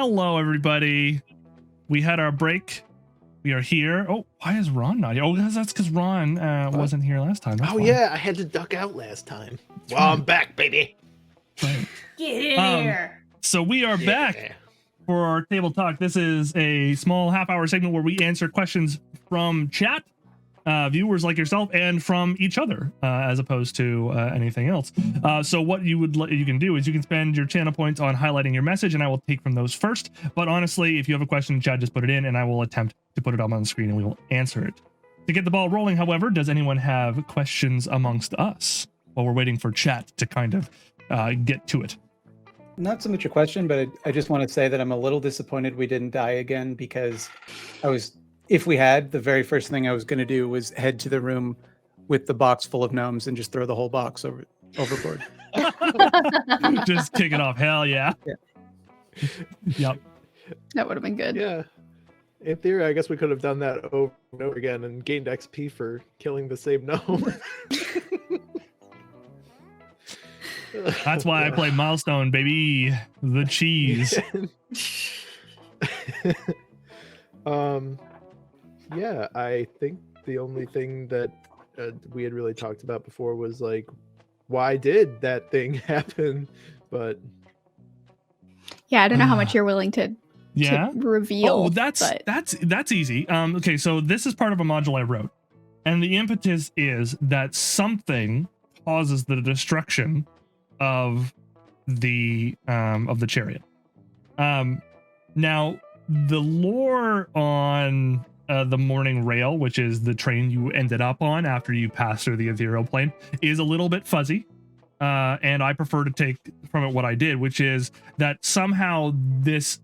Hello, everybody. We had our break. We are here. Oh, why is Ron not here? Oh, that's because Ron wasn't here last time. That's why. Yeah, I had to duck out last time. Well, I'm back, baby. Right. Get in here. So we are back for our table talk. This is a small half-hour segment where we answer questions from chat, viewers like yourself, and from each other, as opposed to anything else. So what you can do is you can spend your channel points on highlighting your message, and I will take from those first. But honestly, if you have a question in chat, just put it in, and I will attempt to put it up on the screen, and we will answer it. To get the ball rolling, however, does anyone have questions amongst us while we're waiting for chat to kind of get to it? Not so much a question, but I just want to say that I'm a little disappointed we didn't die again, because if we had, the very first thing I was going to do was head to the room with the box full of gnomes and just throw the whole box overboard. Just kick it off. Hell yeah. Yep. That would have been good. Yeah. In theory, I guess we could have done that over and over again and gained XP for killing the same gnome. That's why I play Milestone, baby. The cheese. Yeah, I think the only thing that we had really talked about before was like, why did that thing happen? But yeah, I don't know how much you're willing to reveal. Oh, that's easy. Okay, so this is part of a module I wrote, and the impetus is that something causes the destruction of the chariot. Now the lore on the morning rail, which is the train you ended up on after you passed through the ethereal plane, is a little bit fuzzy, and I prefer to take from it what I did, which is that somehow this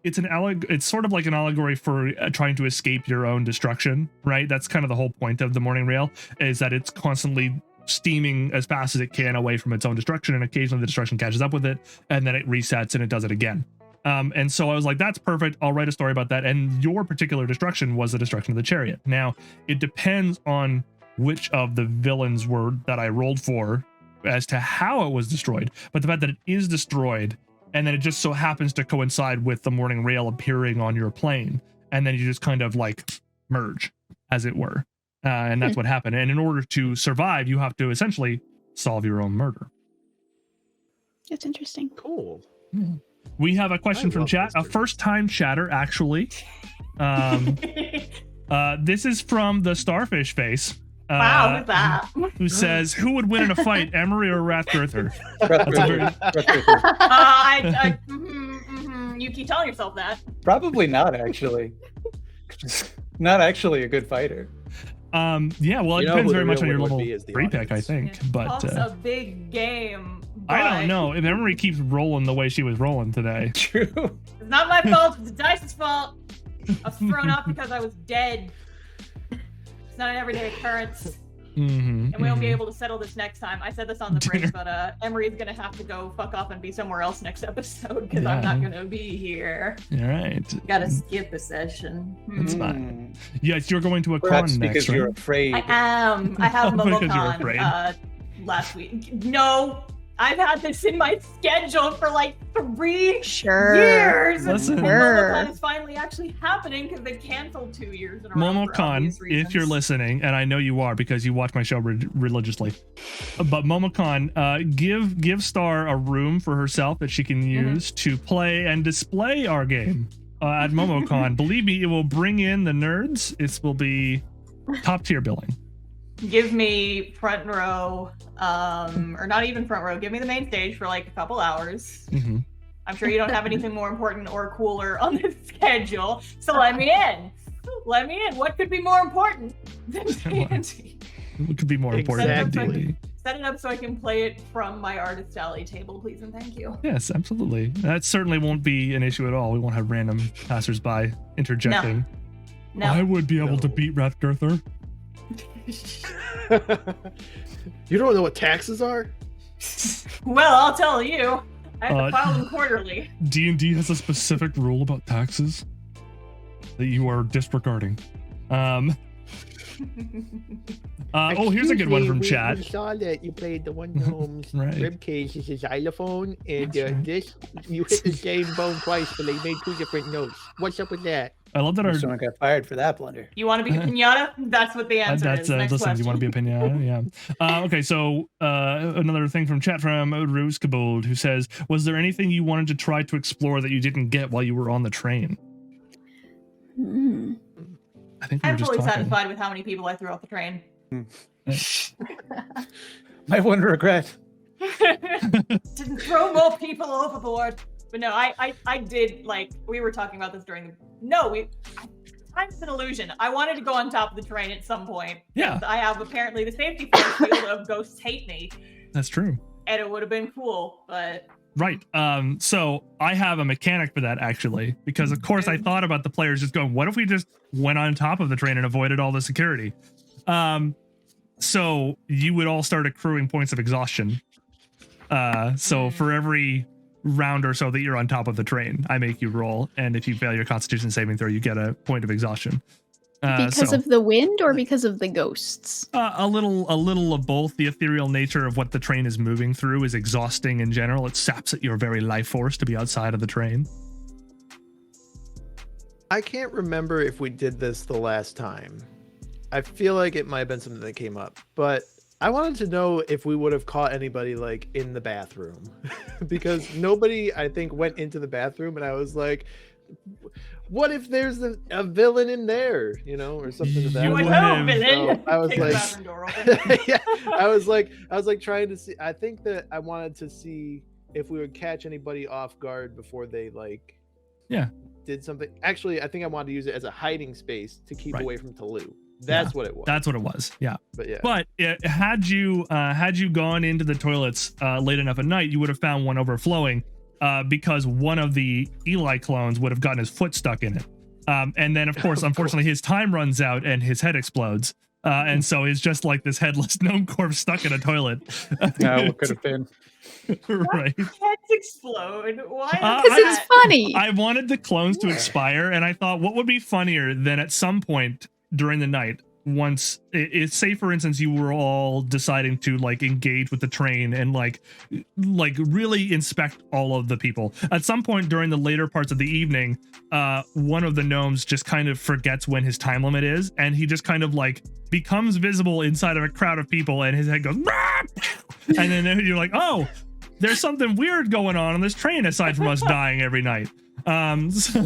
it's sort of like an allegory for trying to escape your own destruction, right? That's kind of the whole point of the morning rail, is that it's constantly steaming as fast as it can away from its own destruction, and occasionally the destruction catches up with it, and then it resets and it does it again. And so I was like, that's perfect. I'll write a story about that. And your particular destruction was the destruction of the chariot. Now, it depends on which of the villains were that I rolled for as to how it was destroyed. But the fact that it is destroyed, and then it just so happens to coincide with the morning rail appearing on your plane, and then you just kind of like merge, as it were. And that's what happened. And in order to survive, you have to essentially solve your own murder. That's interesting. Cool. We have a question from chat, a first-time chatter, actually. This is from the Starfish Face. Wow, who's that? Who says, who would win in a fight, Emery or Rathgirther? You keep telling yourself that. Probably not, actually. Not actually a good fighter. Yeah, well, it depends very much on your level 3 pick, I think. Yeah. But It's a big game. I don't know if Emery keeps rolling the way she was rolling today. True. It's not my fault. It's the dice's fault. I was thrown off because I was dead. It's not an everyday occurrence. And we won't be able to settle this next time. I said this on the break, but Emery's gonna have to go fuck off and be somewhere else next episode because I'm not gonna be here. All right. Gotta skip a session. That's fine. Yes, you're going to a Perhaps con next, because right? you're afraid. I am. I have Because you're MomoCon afraid. last week. No, I've had this in my schedule for like 3 years. Listen. And MomoCon is finally actually happening because they canceled 2 years in a row. for MomoCon, obvious if you're reasons. listening, and I know you are because you watch my show religiously, but MomoCon, give Star a room for herself that she can use to play and display our game at MomoCon. Believe me, it will bring in the nerds. It will be top tier billing. Give me front row, or not even front row. Give me the main stage for like a couple hours. I'm sure you don't have anything more important or cooler on the schedule, so let me in. Let me in. What could be more important than D&D? It could be more important than D&D. Set it up so I can play it from my artist alley table, please and thank you. Yes, absolutely. That certainly won't be an issue at all. We won't have random passersby interjecting. No. I would be able to beat Rathgirther. You don't know what taxes are? Well, I'll tell you. I have to file them quarterly. D&D has a specific rule about taxes that you are disregarding. Here's a good one from we chat. saw that you played the one gnome's Right. ribcage is a xylophone, and That's right. this you hit the same bone twice, but they made 2 different notes. What's up with that? I love that our Someone got fired for that blunder. You want to be a pinata? That's what the answer is. Next listen, question. you want to be a pinata? Yeah. Okay, so another thing from chat from Rose Kabold, who says, was there anything you wanted to try to explore that you didn't get while you were on the train? I think we were I'm just fully talking. satisfied with how many people I threw off the train. My one regret. Didn't throw more people overboard. But no, I did, like, we were talking about this during the... Time's an illusion. I wanted to go on top of the train at some point. Yeah. I have apparently the safety force field of ghosts hate me. That's true. And it would have been cool, but... Right. So I have a mechanic for that, actually, because of course I thought about the players just going, what if we just went on top of the train and avoided all the security? So you would all start accruing points of exhaustion. So for every round or so that you're on top of the train, I make you roll, and if you fail your Constitution saving throw, you get a point of exhaustion. Because of the wind or because of the ghosts? A little of both. The ethereal nature of what the train is moving through is exhausting in general. It saps at your very life force to be outside of the train. I can't remember if we did this the last time. I feel like it might have been something that came up, but I wanted to know if we would have caught anybody like in the bathroom because nobody, I think, went into the bathroom, and I was like, what if there's a villain in there, you know, or something to that? You would villain. So I was Take the like, bathroom door open. yeah, I was like trying to see. I think that I wanted to see if we would catch anybody off guard before they did something. Actually, I think I wanted to use it as a hiding space to keep away from Tolu. That's what it was. That's what it was. Yeah. But yeah. But had you gone into the toilets late enough at night, you would have found one overflowing because one of the Eli clones would have gotten his foot stuck in it. And then, of course, unfortunately, his time runs out and his head explodes. And so he's just like this headless gnome corpse stuck in a toilet. No, what could have been. Right. Heads explode. Why? Because it's funny. I wanted the clones to expire, and I thought, what would be funnier than at some point during the night, once it's say for instance you were all deciding to like engage with the train and like really inspect all of the people, at some point during the later parts of the evening one of the gnomes just kind of forgets when his time limit is, and he just kind of like becomes visible inside of a crowd of people, and his head goes and then you're like, oh, there's something weird going on this train aside from us dying every night. So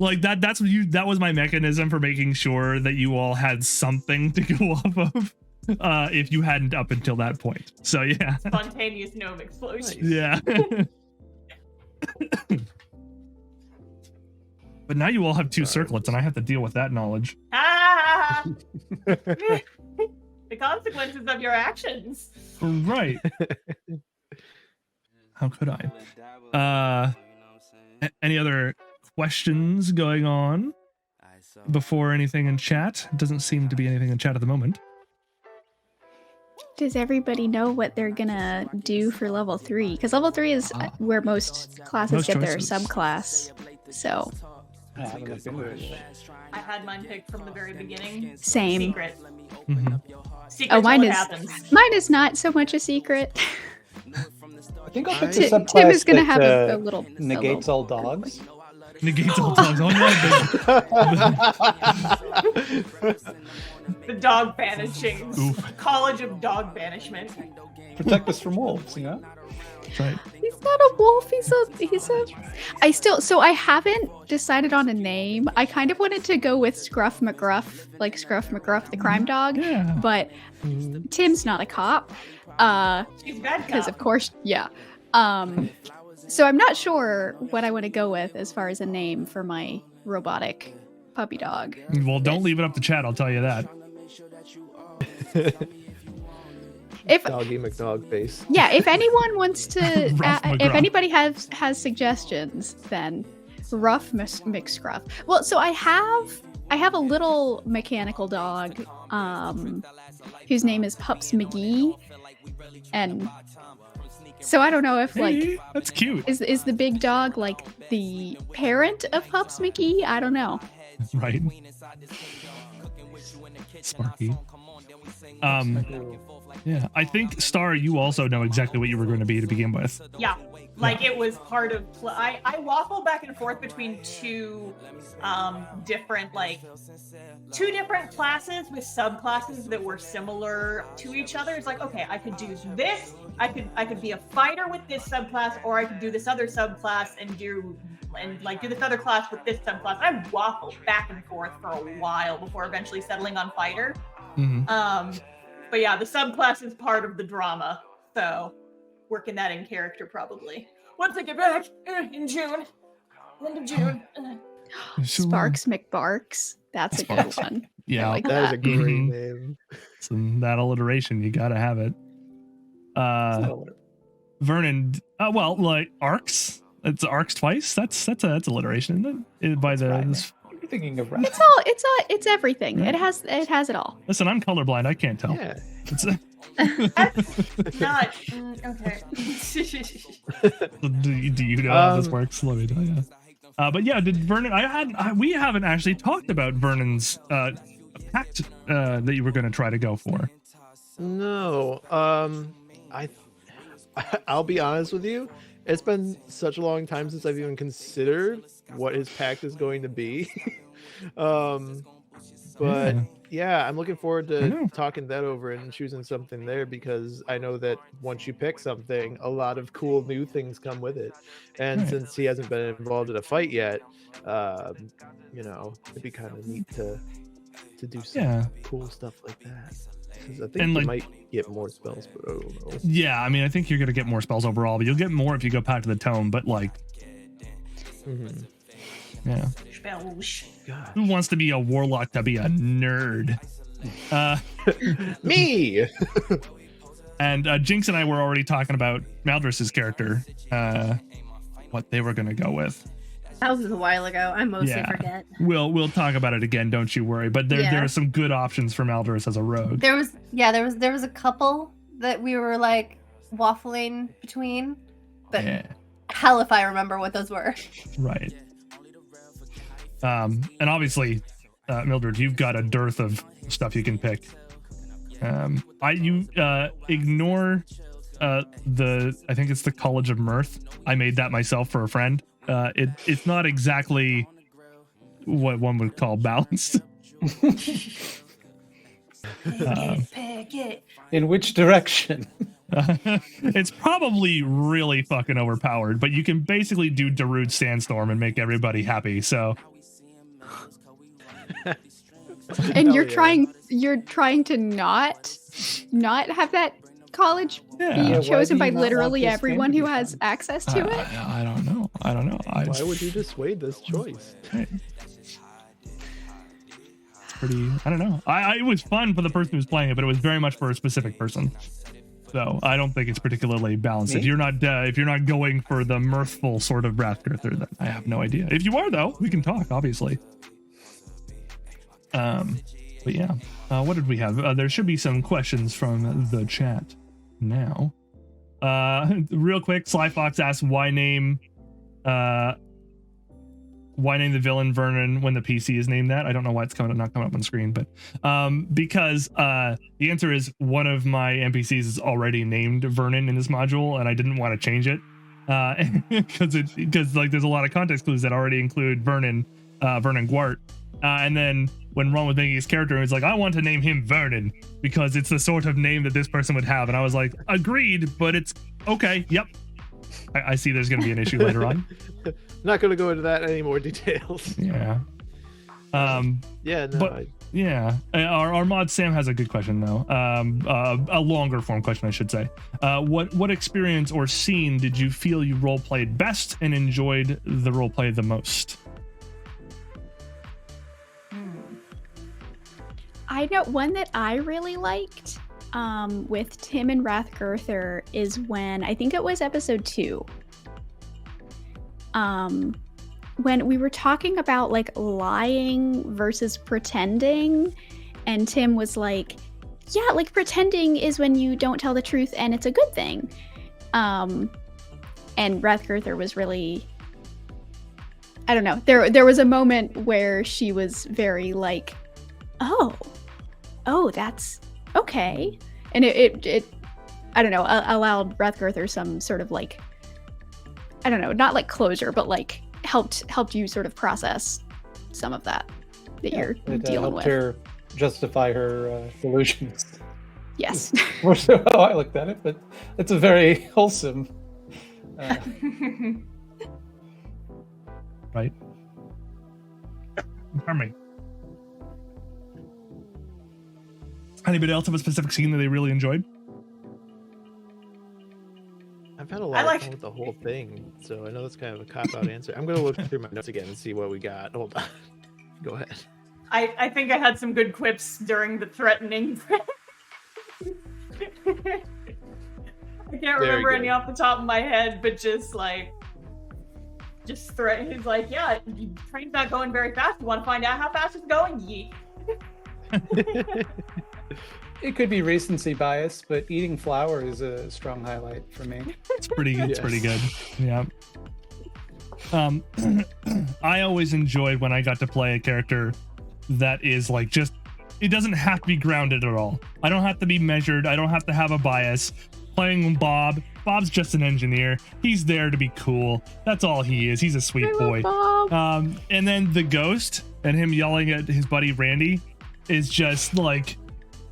like that was my mechanism for making sure that you all had something to go off of if you hadn't up until that point. So yeah. Spontaneous gnome explosion. Yeah. But now you all have 2 circlets, and I have to deal with that knowledge. Ah! The consequences of your actions. Right. How could I? Any other questions going on before anything in chat? Doesn't seem to be anything in chat at the moment. Does everybody know what they're gonna do for level 3? Because level 3 is where most classes Most get their choices. subclass. So I haven't looked into it yet. I had mine picked from the very beginning. same. Secret. Mhm. Secret Oh, mine till it is happens. mine is not so much a secret. I think I'll pick Tim- the Tim subclass is gonna have that a little negates all dogs. Negates all dogs. Oh no. The dog banishing. Oof. College of dog banishment. Protect us from wolves, you know? That's right. He's not a wolf. So I haven't decided on a name. I kind of wanted to go with Scruff McGruff, like Scruff McGruff the crime dog. Yeah. But Tim's not a cop. She's bad Because cop. of course, yeah. So I'm not sure what I want to go with as far as a name for my robotic puppy dog. Well, don't leave it up to chat, I'll tell you that. If Doggy McDog face. yeah, if anyone wants to, Rough if McGruff. anybody has suggestions, then Rough McScruff. Well, so I have a little mechanical dog, whose name is Pups McGee, and So I don't know if like Hey, that's cute. is the big dog like the parent of Pups McGee? I don't know. Right. Sparky. Yeah, I think Star, you also know exactly what you were going to be to begin with. Yeah, like it was part of. I waffle back and forth between two different classes with subclasses that were similar to each other. It's like, okay, I could do this. I could be a fighter with this subclass, or I could do this other subclass and do this other class with this subclass. I waffled back and forth for a while before eventually settling on fighter. Mm-hmm. But yeah, the subclass is part of the drama, so working that in character probably. Once I get back in June, end of June. Sparks McBarks. That's a good one. Yeah, I like That is a great Mhm. name. So that alliteration, you gotta have it. Vernon, well, like arcs. It's arcs twice. That's alliteration, isn't it? By the You're thinking of right. It's everything. Right. It has it all. Listen, I'm colorblind. I can't tell. Yeah. It's, That's not okay. do you know how this works? Let me tell you. But yeah, did Vernon? We haven't actually talked about Vernon's pact that you were going to try to go for. No. I'll be honest with you. It's been such a long time since I've even considered what his pact is going to be. But yeah, I'm looking forward to talking that over and choosing something there, because I know that once you pick something, a lot of cool new things come with it. And since he hasn't been involved in a fight yet, it'd be kind of neat to do some cool stuff like that. I think And, you like- might get more spells, but I don't know. Yeah, I mean, I think you're going to get more spells overall, but you'll get more if you go back to the tome. But like, yeah. Spells. God. Who wants to be a warlock to be a nerd? Me. And Jinx and I were already talking about Maldris's character, what they were going to go with. That was a while ago. I mostly forget. We'll talk about it again. Don't you worry. But there are some good options for Maldris as a rogue. There was a couple that we were like waffling between, but hell if I remember what those were. Right. And obviously, Mildred, you've got a dearth of stuff you can pick. Ignore I think it's the College of Mirth. I made that myself for a friend. It's not exactly what one would call balanced. Pick it. In which direction? It's probably really fucking overpowered, but you can basically do Darude Sandstorm and make everybody happy. So, And Hell you're trying to not have that college yeah. be why chosen do by you not want literally this everyone game who to be has fun? access to it. I don't know. Why would you dissuade this choice? It's pretty. I don't know. It was fun for the person who was playing it, but it was very much for a specific person. So I don't think it's particularly balanced. Me? If you're not going for the mirthful sort of Wrathgirther, then I have no idea. If you are, though, we can talk, obviously. But yeah, what did we have? There should be some questions from the chat now. Real quick, Sly Fox asks why name the villain Vernon when the PC is named that. I don't know why it's not coming up on screen, but because the answer is one of my NPCs is already named Vernon in this module, and I didn't want to change it because like there's a lot of context clues that already include Vernon Gwart, and then when Ron was making his character, he was like, I want to name him Vernon because it's the sort of name that this person would have, and I was like, agreed, but it's okay. Yep, I see there's going to be an issue later on. Not going to go into that any more details. Yeah. Yeah, no. But yeah, our mod Sam has a good question though. A longer form question, I should say. What experience or scene did you feel you role played best and enjoyed the role play the most? I know one that I really liked with Tim and Wrathgirther is when I think it was episode 2. When we were talking about like lying versus pretending, and Tim was like, yeah, like pretending is when you don't tell the truth and it's a good thing. And Rathgirther was really, I don't know. There was a moment where she was very like, oh, that's okay, and it I don't know, allowed Rathgirther some sort of like, I don't know, not like closure, but like helped you sort of process some of that you're dealing with. Helped her justify her delusions. Yes. More so how I looked at it, but it's a very wholesome. Right. Pardon me. Anybody else have a specific scene that they really enjoyed? I've had a lot of fun with the whole thing, so I know that's kind of a cop-out answer. I'm going to look through my notes again and see what we got. Hold on. Go ahead. I think I had some good quips during the threatening. I can't remember any off the top of my head, but just threat. He's like, yeah, train's not going very fast. You want to find out how fast it's going? Yeet. It could be recency bias, but eating flour is a strong highlight for me. It's pretty good. It's pretty good. Yeah. I always enjoyed when I got to play a character that is like just, it doesn't have to be grounded at all. I don't have to be measured. I don't have to have a bias. Playing Bob's just an engineer. He's there to be cool. That's all he is. He's a sweet boy. And then the ghost and him yelling at his buddy Randy is just like,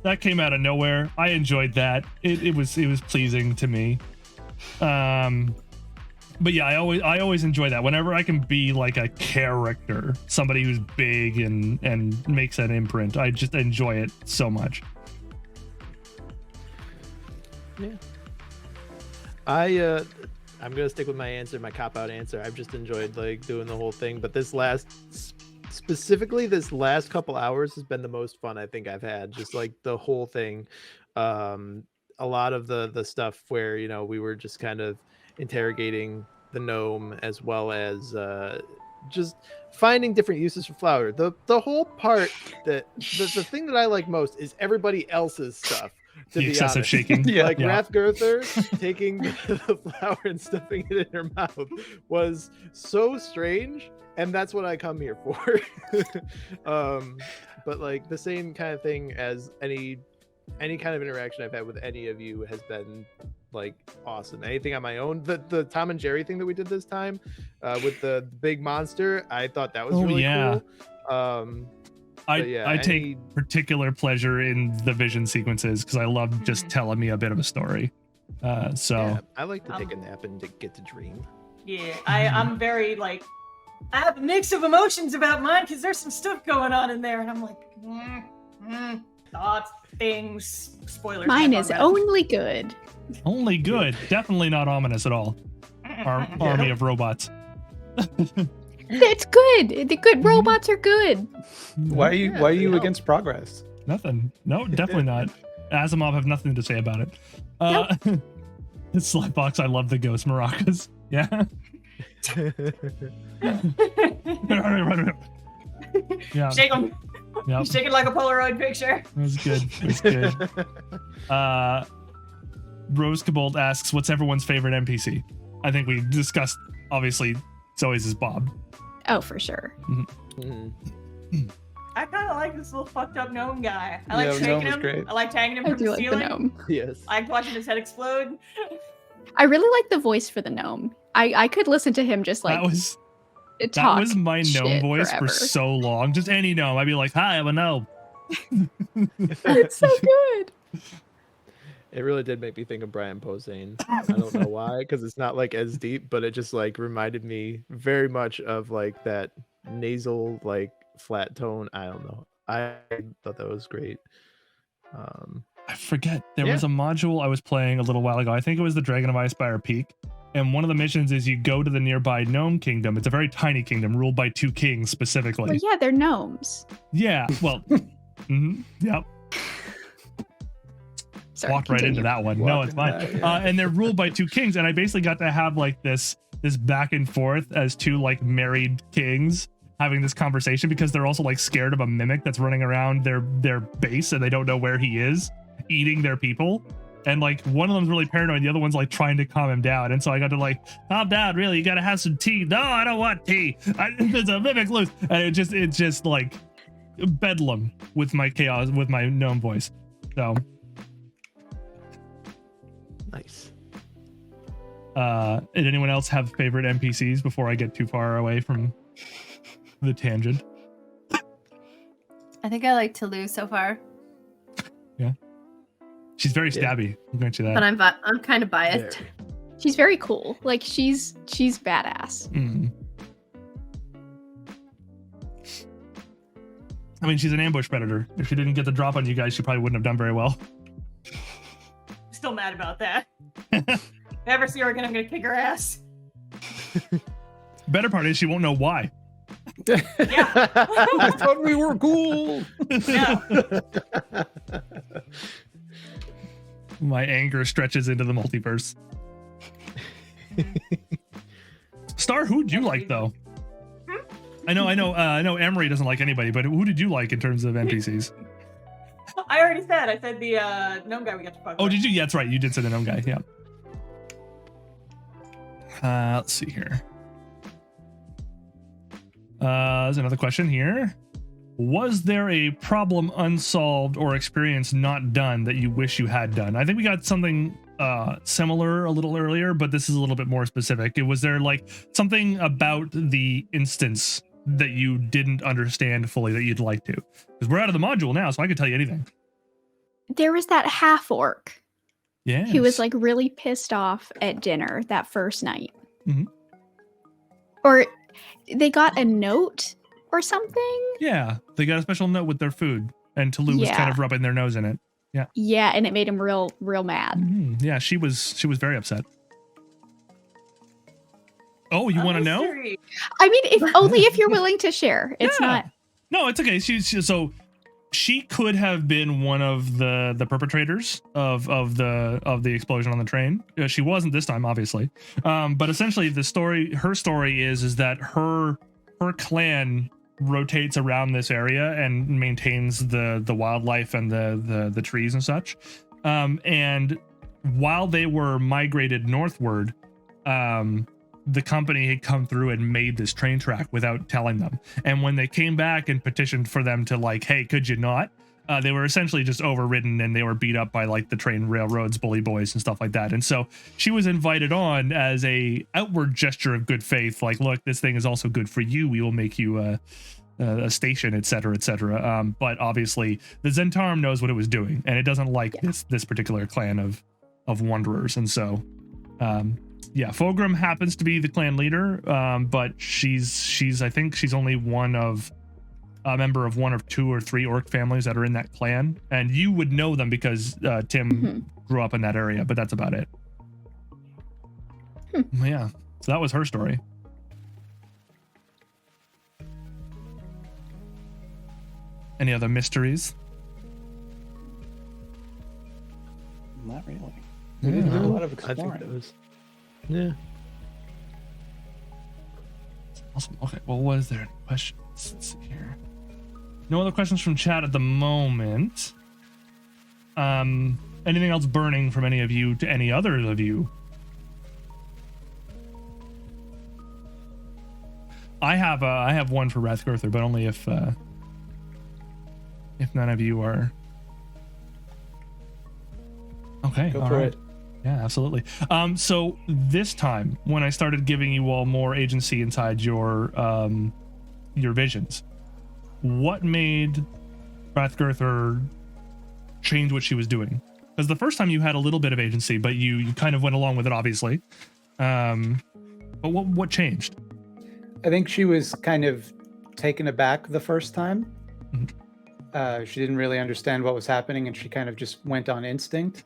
that came out of nowhere. I enjoyed that. It was pleasing to me. But yeah, I always enjoy that. Whenever I can be like a character, somebody who's big and makes an imprint, I just enjoy it so much. Yeah. I'm gonna stick with my answer, my cop-out answer. I've just enjoyed like doing the whole thing, but specifically this last couple hours has been the most fun I think I've had. Just like the whole thing. A lot of the stuff where, you know, we were just kind of interrogating the gnome, as well as just finding different uses for flour. The whole part that the thing that I like most is everybody else's stuff. The excessive shaking. Like Rathgirther taking the flour and stuffing it in her mouth was so strange, and that's what I come here for. But like the same kind of thing as any kind of interaction I've had with any of you has been like awesome. Anything on my own, the Tom and Jerry thing that we did this time with the big monster, I thought that was really cool. I take particular pleasure in the vision sequences because I love just telling me a bit of a story. I like to take a nap and to get to dream. Yeah, I'm very like, I have a mix of emotions about mine because there's some stuff going on in there, and I'm like, thoughts, things, spoilers. Mine is only good. Only good. Definitely not ominous at all. Our army of robots. It's good. The good robots are good. Why are you against progress? Nothing. No, definitely not. Asimov have nothing to say about it. Nope. Slapbox, I love the ghost maracas. Yeah. Yeah. Shake them. Yep. Shake it like a Polaroid picture. It was good. It was good. Rose Cabolt asks, what's everyone's favorite NPC? I think we discussed, obviously, Zoe's is Bob. Oh, for sure. I kind of like this little fucked up gnome guy. I like shaking him. Great. I like tagging him I from do the like ceiling. the gnome. Yes. I like watching his head explode. I really like the voice for the gnome. I could listen to him just like that was my gnome voice forever. for so long. Just any gnome, I'd be like, "Hi, I'm a gnome." It's so good. It really did make me think of Brian Posehn. I don't know why, because it's not like as deep, but it just like reminded me very much of like that nasal, like flat tone. I don't know. I thought that was great. I forget. There was a module I was playing a little while ago. I think it was the Dragon of Icespire Peak. And one of the missions is you go to the nearby gnome kingdom. It's a very tiny kingdom ruled by 2 kings specifically. Well, yeah, they're gnomes. Yeah, well, yep. Sorry, Walked right into that one. No, it's fine. And they're ruled by 2 kings. And I basically got to have like this back and forth as 2 like married kings having this conversation, because they're also like scared of a mimic that's running around their base and they don't know where he is, eating their people. And like one of them's really paranoid, the other one's like trying to calm him down. And so I got to like, calm down, really, you gotta have some tea. No, I don't want tea. There's a mimic loose. And it's just like bedlam with my chaos, with my gnome voice. So Nice. Did anyone else have favorite NPCs before I get too far away from the tangent? I think I like Toulouse so far, Yeah. She's very stabby. I'll grant you that. but I'm kind of biased. Very. She's very cool. Like she's badass. Mhm. I mean, she's an ambush predator. If she didn't get the drop on you guys, she probably wouldn't have done very well. Still mad about that. Never see her again, I'm gonna kick her ass. Better part is she won't know why. Yeah. I thought we were cool. Yeah. My anger stretches into the multiverse. Star, who'd you like though? I know Emery doesn't like anybody, but who did you like in terms of NPCs? I already said. I said the gnome guy we got to fuck Oh, with. did you? Yeah, that's right. You did say the gnome guy. Yeah. Let's see here. There's another question here. Was there a problem unsolved or experience not done that you wish you had done? I think we got something similar a little earlier, but this is a little bit more specific. Was there like something about the instance that you didn't understand fully that you'd like to? Because we're out of the module now, so I could tell you anything. There was that half orc Yeah. who was like really pissed off at dinner that first night. Mhm. Or they got a note or something. Yeah, they got a special note with their food, and Toulouse was kind Yeah. of rubbing their nose in it. Yeah, and it made him real mad. Yeah, she was very upset. Oh, you want to know? Mystery. I mean, if only if you're willing to share. It's Yeah. not. No, it's okay. She could have been one of the perpetrators of the explosion on the train. She wasn't this time, obviously. But essentially, her story is that her clan rotates around this area and maintains the wildlife and the trees and such. And while they were migrated northward, the company had come through and made this train track without telling them. And when they came back and petitioned for them to like, hey, could you not? They were essentially just overridden and they were beat up by like the train railroads, bully boys and stuff like that. And so she was invited on as a outward gesture of good faith. Like, look, this thing is also good for you. We will make you a station, et cetera, et cetera. But obviously the Zentarum knows what it was doing and it doesn't like this particular clan of wanderers. And so, yeah, Fulgrim happens to be the clan leader, but she's I think she's only one of a member of one of 2 or 3 orc families that are in that clan, and you would know them because Tim grew up in that area, but that's about it. Yeah, so that was her story. Any other mysteries? Not really. We didn't do a lot of I think exploring. that was. Yeah. Awesome. Okay, well, was there any questions? Let's see here. No other questions from chat at the moment. Anything else burning from any of you to any others of you? I have one for Rathgurther, but only if none of you are. Okay, Go all for right. it. Yeah, absolutely. So this time, when I started giving you all more agency inside your visions, what made Rathgurther change what she was doing? Because the first time you had a little bit of agency, but you kind of went along with it, obviously. But what changed? I think she was kind of taken aback the first time. She didn't really understand what was happening, and she kind of just went on instinct.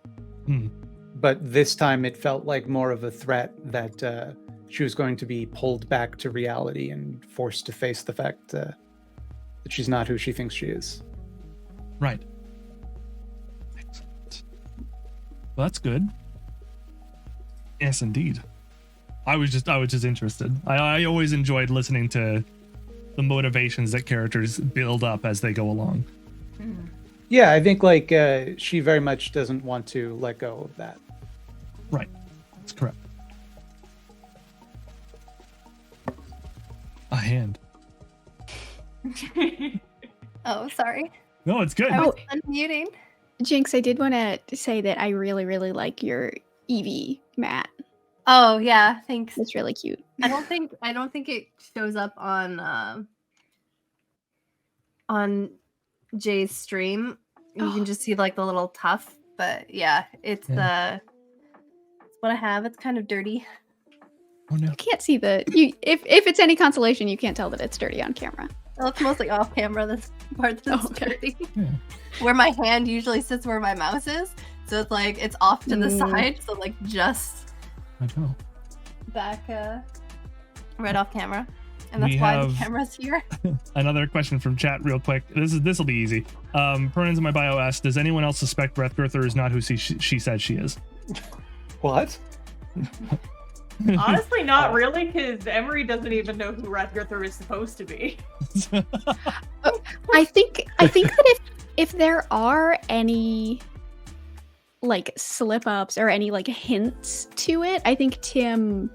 But this time it felt like more of a threat that she was going to be pulled back to reality and forced to face the fact that she's not who she thinks she is. Right. Excellent. Well, that's good. Yes, indeed. I was just interested. I always enjoyed listening to the motivations that characters build up as they go along. Yeah, I think like she very much doesn't want to let go of that. Right. That's correct. A hand. Oh, sorry. No, it's good. I was unmuting. Jinx, I did want to say that I really, really like your Eevee mat. Oh yeah, thanks. It's really cute. I don't think it shows up on Jay's stream. You can just see like the little tuft, but yeah, it's what I have. It's kind of dirty. Oh no. You can't see if it's any consolation, you can't tell that it's dirty on camera. Well, it's mostly off camera. This part that's dirty. Yeah. Where my hand usually sits where my mouse is, so it's like it's off to the side, so like just I know. back right off camera. And that's why the camera's here. Another question from chat real quick. This will be easy. Pronouns in my bio asked, does anyone else suspect Breathgirther is not who she said she is? What? Honestly, not really, because Emery doesn't even know who Redgirther is supposed to be. I think that if there are any like slip ups or any like hints to it, I think Tim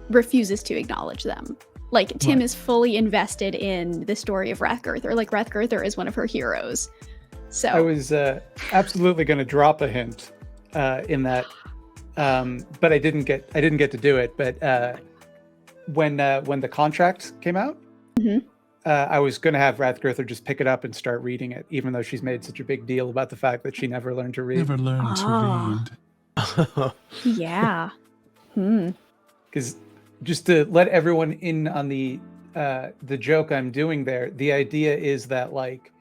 refuses to acknowledge them. Like Tim is fully invested in the story of Redgirther. Like Redgirther is one of her heroes. So I was absolutely going to drop a hint in that, but I didn't get to do it. But when the contract came out, I was going to have Redgirther just pick it up and start reading it, even though she's made such a big deal about the fact that she never learned to read. Never learned to read. Yeah. Because just to let everyone in on the joke I'm doing there, the idea is that like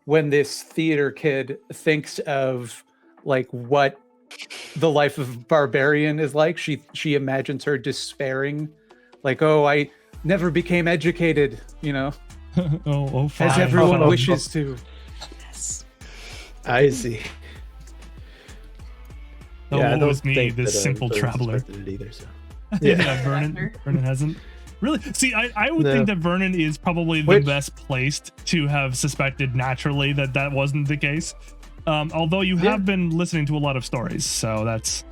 when this theater kid thinks of like what the life of barbarian is like, she imagines her despairing, like, oh, I never became educated, you know, as everyone wishes to. Yes. I see. Yeah, I was me, think this that, simple traveler. suspected it either, so. Yeah, Vernon hasn't. Really? See, I would think that Vernon is probably the best placed to have suspected naturally that wasn't the case. Although you have been listening to a lot of stories, so that's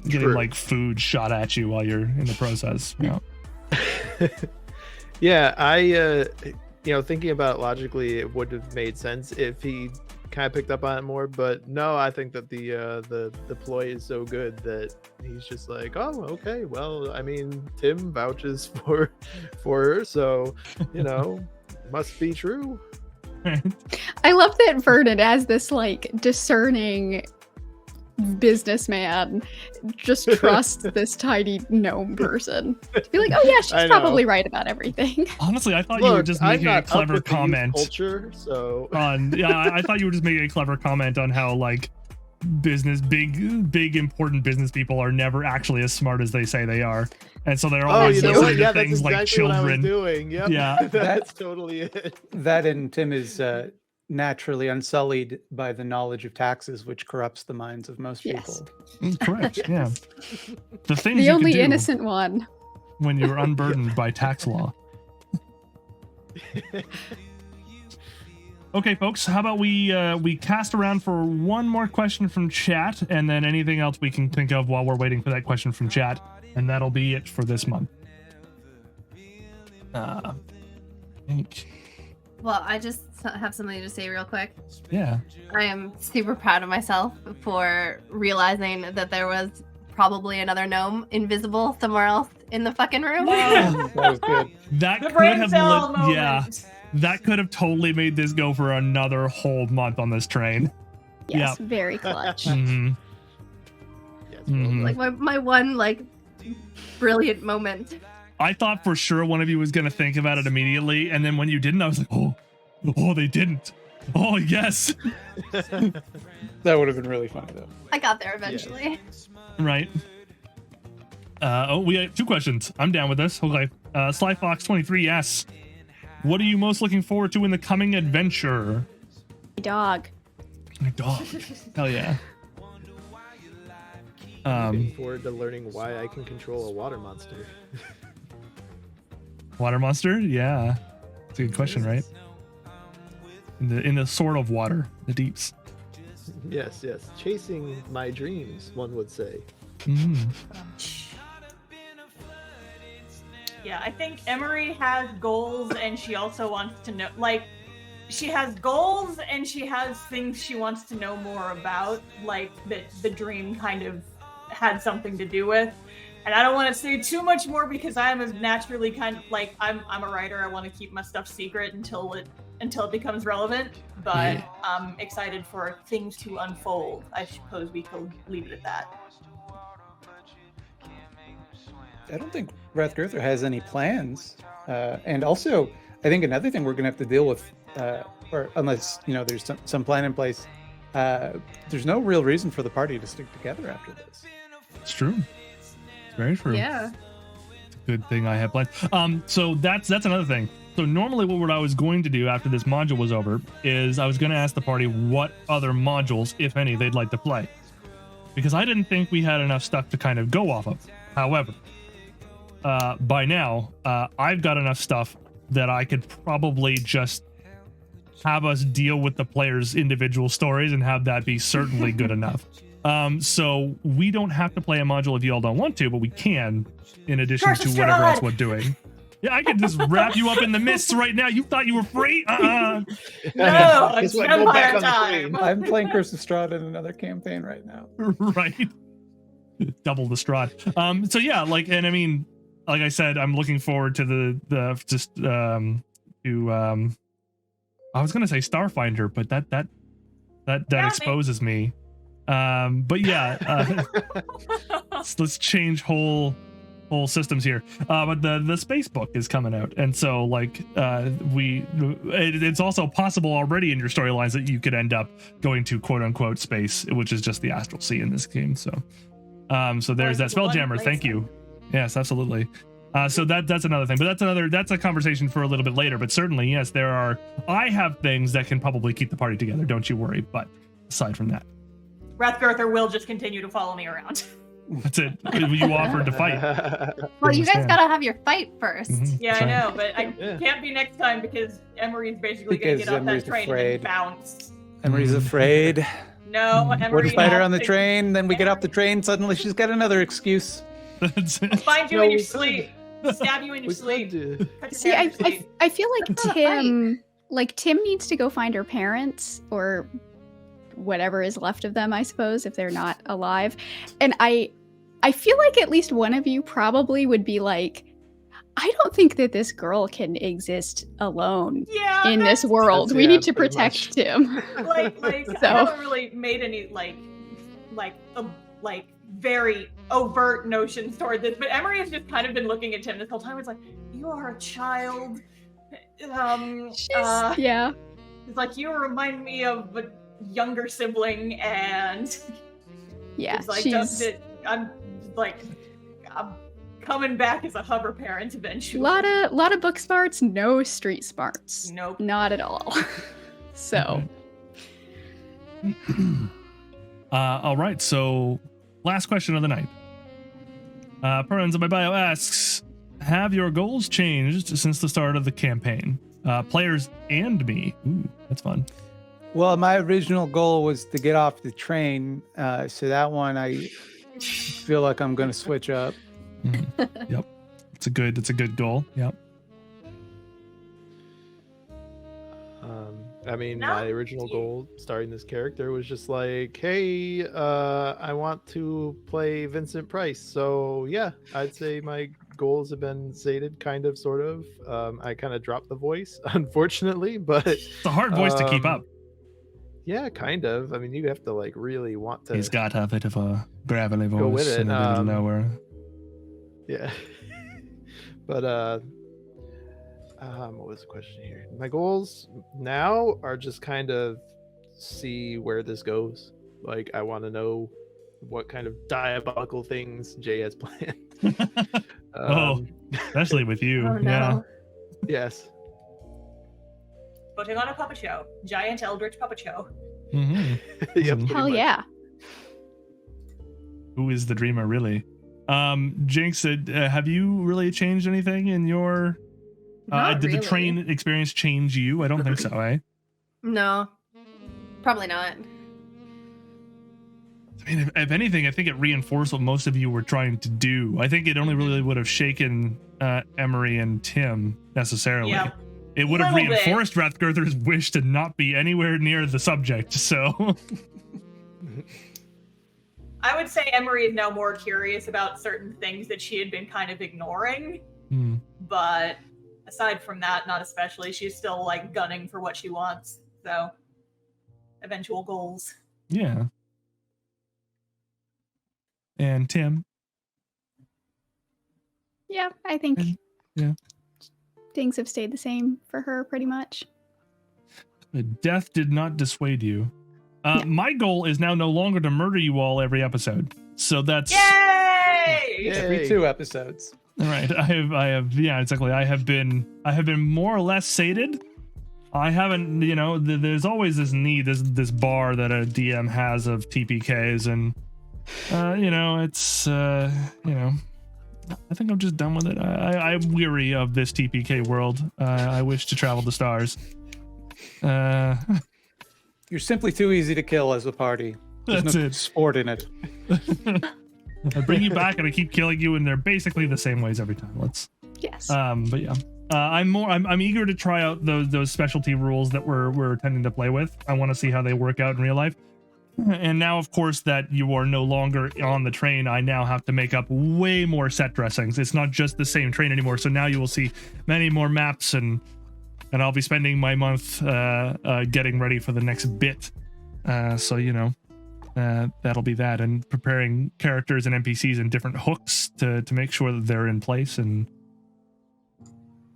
getting like food shot at you while you're in the process. You know? Yeah, I thinking about it logically, it would have made sense if he kind of picked up on it more, but no, I think that the ploy is so good that he's just like, oh, okay, well, I mean, Tim vouches for her, so must be true. I love that Vernon, as this like discerning businessman, just trusts this tiny gnome person to be like, oh yeah, she's probably right about everything. Honestly, I thought you were just making a clever comment. Culture, so I thought you were just making a clever comment on how like big important business people are never actually as smart as they say they are, and so they're always listening to things like children. What I was doing. Yep. Yeah, that's totally it. That and Tim is naturally unsullied by the knowledge of taxes, which corrupts the minds of most people. Correct. Yeah. The things the you only can do innocent one when you're unburdened by tax law. Okay, folks, how about we cast around for one more question from chat, and then anything else we can think of while we're waiting for that question from chat, and that'll be it for this month. I think. Well, I just have something to say real quick. Yeah. I am super proud of myself for realizing that there was probably another gnome invisible somewhere else in the fucking room. That was good. That The could brain have cell moment. yeah. That could have totally made this go for another whole month on this train. Yes, very clutch. Mm-hmm. Mm-hmm. Like my one like brilliant moment. I thought for sure one of you was going to think about it immediately, and then when you didn't, I was like, oh, they didn't. Oh, yes. That would have been really funny, though. I got there eventually. Right. We have 2 questions. I'm down with this. Okay. Slyfox23 asks, what are you most looking forward to in the coming adventure? Dog. My dog. Hell yeah. Looking forward to learning why I can control a water monster. Water monster? Yeah. It's a good question, right? in the sort of water, the deeps. Yes, chasing my dreams, one would say. Mm. Yeah, I think Emery has goals, and she also wants to know, like, she has goals and she has things she wants to know more about, like, that the dream kind of had something to do with. And I don't want to say too much more because I am naturally kind of, like, I'm a writer. I want to keep my stuff secret until it becomes relevant, but Yeah. I'm excited for things to unfold. I suppose we could leave it at that. I don't think Rathgurther has any plans. And also, I think another thing we're going to have to deal with, or unless, there's some plan in place, there's no real reason for the party to stick together after this. It's true. It's very true. Yeah. It's a good thing I have plans. So that's another thing. So normally what I was going to do after this module was over is I was going to ask the party what other modules, if any, they'd like to play. Because I didn't think we had enough stuff to kind of go off of. However, by now, I've got enough stuff that I could probably just have us deal with the players' individual stories and have that be certainly good enough. So we don't have to play a module if you all don't want to, but we can, in addition to whatever else we're doing. Yeah, I could just wrap you up in the mists right now. You thought you were free? No, Guess it's what? Go back vampire on the time. train. I'm playing Curse of Strahd in another campaign right now. Right. Double the Strahd. So yeah, like, and I mean, like I said, I'm looking forward to I was gonna say Starfinder, but that exposes me. But yeah, let's change whole systems here. But the space book is coming out, and so like it's also possible already in your storylines that you could end up going to quote unquote space, which is just the astral sea in this game. So there's that Spelljammer. Thank you. Yes, absolutely. So that's another thing, but that's a conversation for a little bit later. But certainly, yes, I have things that can probably keep the party together. Don't you worry. But aside from that, Rathgurther will just continue to follow me around. that's it. You offered to fight. Well, you guys Understand. gotta have your fight 1st. Mhm. Yeah, Sorry. I know, but I can't be next time because Emery's basically going to Because get off Emery's that train afraid. and bounce. Emery's afraid. No, Emery We're to fight her has on the to- train, then we get off the train, suddenly she's got another excuse. That's it. Find you No, in your we sleep. Stab you in your We sleep. could Cut your See, hair in I, your sleep. I feel like That's not a Tim needs to go find her parents or whatever is left of them, I suppose, if they're not alive. And I feel like at least one of you probably would be like, I don't think that this girl can exist alone Yeah, in this that's- world. That's- We yeah, need to pretty protect much. Tim. like So- I haven't really made any very overt notions toward this, but Emery has just kind of been looking at Tim this whole time. It's like, you are a child. Yeah. It's like you remind me of a younger sibling, and Yeah. it's like She's I'm coming back as a hover parent eventually. lot of book smarts, no street smarts. Nope. Not at all. So All right, so last question of the night. Perens of my bio asks, have your goals changed since the start of the campaign? Players and me. Ooh, that's fun. Well, my original goal was to get off the train, so that one I feel like I'm going to switch up. Yep. It's a good goal. Yep. I mean, No. my original goal starting this character was just like, hey, I want to play Vincent Price. So yeah, I'd say my goals have been sated, kind of, sort of. I kind of dropped the voice, unfortunately, but It's a hard voice to keep up. yeah, kind of. I mean, you have to like really want to. He's got a bit of a gravelly voice Go with it, and a little lower. Yeah. But what was the question here? My goals now are just kind of see where this goes. Like, I want to know what kind of diabolical things Jay has planned. Especially with you. Oh, Yeah. no. Yes. Putting on a puppet show. Giant eldritch puppet show. hmm Yep, pretty hell much. yeah. Who is the dreamer, really? Jinx said, have you really changed Not anything in your... did really. the train experience change you? I don't think so, eh? No, probably not. I mean, if anything, I think it reinforced what most of you were trying to do. I think it only really would have shaken Emery and Tim necessarily. Yeah. It would have Little bit. reinforced Rathgurther's wish to not be anywhere near the subject. So I would say Emery is now more curious about certain things that she had been kind of ignoring. But aside from that, not especially. She's still like gunning for what she wants. So eventual goals. yeah. And Tim. Yeah, I think Yeah. things have stayed the same for her pretty much. The death did not dissuade you. No. My goal is now no longer to murder you all every episode. So that's Yay! Every 2 episodes. all right. I have, yeah, exactly. I have been more or less sated. I haven't, there's always this need, this bar that a DM has of TPKs, and it's I think I'm just done with it. I'm weary of this TPK world. I wish to travel the stars. You're simply too easy to kill as a party. There's That's no it. sport in it. I bring you back and I keep killing you, and they're basically the same ways every time. Yes. But yeah, I'm eager to try out those specialty rules that we're tending to play with. I want to see how they work out in real life. And now, of course, that you are no longer on the train, I now have to make up way more set dressings. It's not just the same train anymore. So now you will see many more maps, and I'll be spending my month getting ready for the next bit. So that'll be that, and preparing characters and NPCs and different hooks to make sure that they're in place, and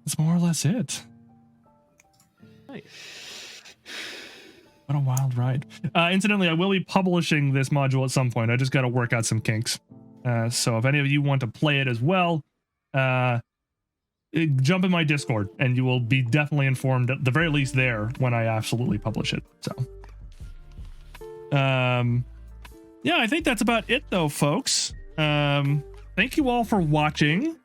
that's more or less it. Nice. What a wild ride. Incidentally, I will be publishing this module at some point. I just got to work out some kinks. So if any of you want to play it as well, jump in my Discord and you will be definitely informed, at the very least there, when I absolutely publish it. So, yeah, I think that's about it though, folks. Thank you all for watching.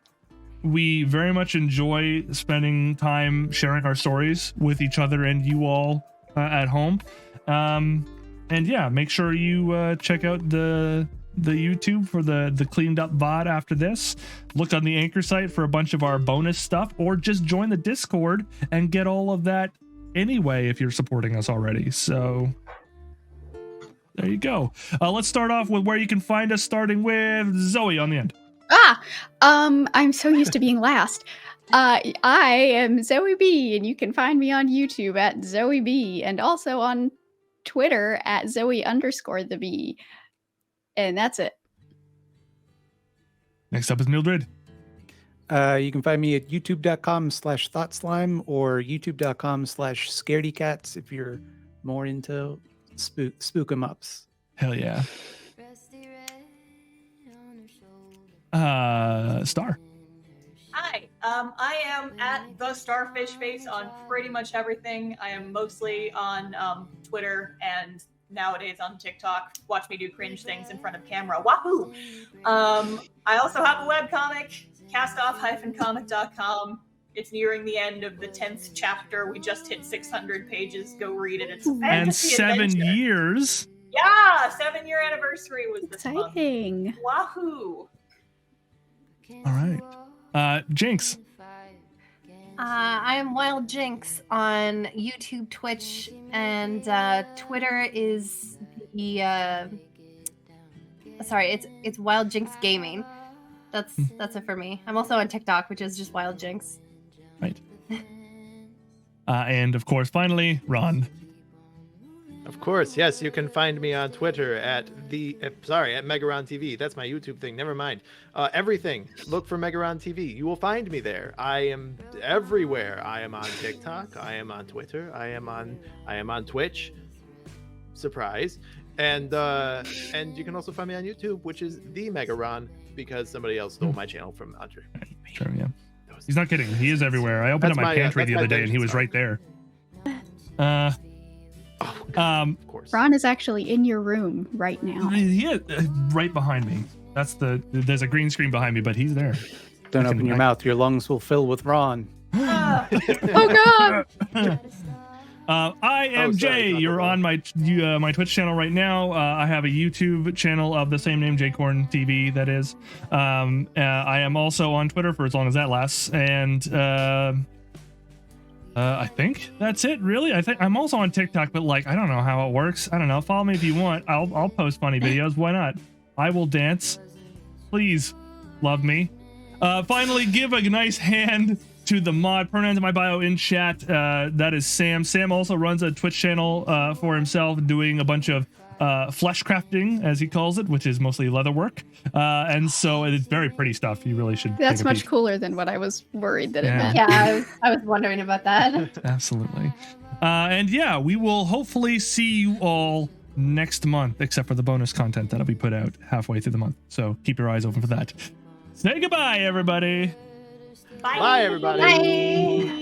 We very much enjoy spending time sharing our stories with each other and you all at home. And yeah, make sure you check out the YouTube for the cleaned up VOD after this. Look on the Anchor site for a bunch of our bonus stuff, or just join the Discord and get all of that anyway if you're supporting us already. So there you go. Let's start off with where you can find us, starting with Zoe on the end. I'm so used to being last. I am Zoe B, and you can find me on YouTube at Zoe B, and also on Twitter at Zoe_the B. And that's it. Next up is Mildred. You can find me at youtube.com/thoughtslime or youtube.com/scaredycats if you're more into spook 'em ups. Hell yeah. Star. Hi, I am at the Starfish Face on pretty much everything. I am mostly on Twitter and nowadays on TikTok. Watch me do cringe things in front of camera. Wahoo! I also have a webcomic, castoff-comic.com. It's nearing the end of the 10th chapter. We just hit 600 pages. Go read it. It's a And fantasy 7 adventure. years. Yeah, 7-year anniversary was this month. Exciting. Wahoo! All right. Jinx. I am Wild Jinx on YouTube, Twitch, and Twitter is the it's Wild Jinx Gaming. That's it for me. I'm also on TikTok, which is just Wild Jinx. Right. And of course, finally, Ron. Of course, yes, you can find me on Twitter at Megaron TV. That's my YouTube thing. Never mind. Everything. Look for Megaron TV. You will find me there. I am everywhere. I am on TikTok. I am on Twitter. I am on Twitch. Surprise. And you can also find me on YouTube, which is the Megaron, because somebody else stole my channel from Andre. Sure, yeah. He's not kidding. He is everywhere. I opened up my pantry the other day and he was right there. Of course. Ron is actually in your room right now. He is right behind me. There's a green screen behind me, but he's there. Don't open your mouth. Your lungs will fill with Ron. Oh god! I am Oh, sorry, Jay. not You're the on my Twitch channel right now. I have a YouTube channel of the same name, Jaycorn TV. That is. I am also on Twitter for as long as that lasts, and I think that's it. Really, I think I'm also on TikTok, but like I don't know how it works. I don't know. Follow me if you want. I'll post funny videos. Why not? I will dance. Please love me. Finally, give a nice hand to the mod. Pronouns in my bio in chat. That is Sam. Sam also runs a Twitch channel for himself, doing a bunch of flesh crafting, as he calls it, which is mostly leather work. And so it's very pretty stuff. You really should. That's take a much peek. cooler than what I was worried that it Yeah. meant. Yeah, I was wondering about that. Absolutely. And yeah, we will hopefully see you all next month, except for the bonus content that'll be put out halfway through the month. So keep your eyes open for that. Say goodbye, everybody. Bye. Bye, everybody. Bye.